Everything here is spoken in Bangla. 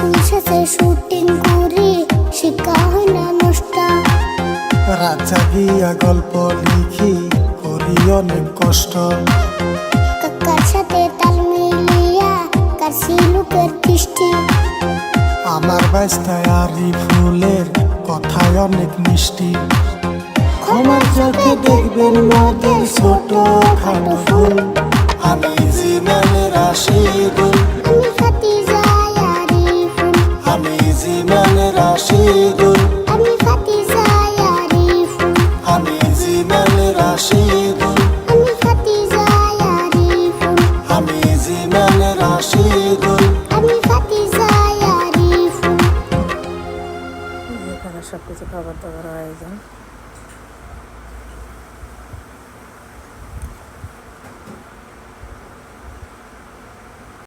স্কুল শেষে শুটিং করি, শিক্ষা হয় না নষ্ট। রাত জাগিয়া গল্প লিখি, করি অনেক কষ্ট। কাকার সাথে তাল মিলিয়া কাছি লোকের দৃষ্টি। আমার বাইস্তায় আরি ফুলের কথায় অনেক মিষ্টি। ক্ষমার চোখে দেখবেন মোদের ছোট খাটো ফুল। আমি জীবনের আশিদুল, আমি ফাতিজা আরিফুল, আমি জীবনের আশিদুল, আমি ফাতিজা আরিফুল, আমি জীবনের আশিদুল, আমি ফাতিজা আরিফুল, আমি জীবনের আশিদুল। আমি ফাতিজা আরিফুল। এখানে সবকিছু খাবার দাবার আয়োজন।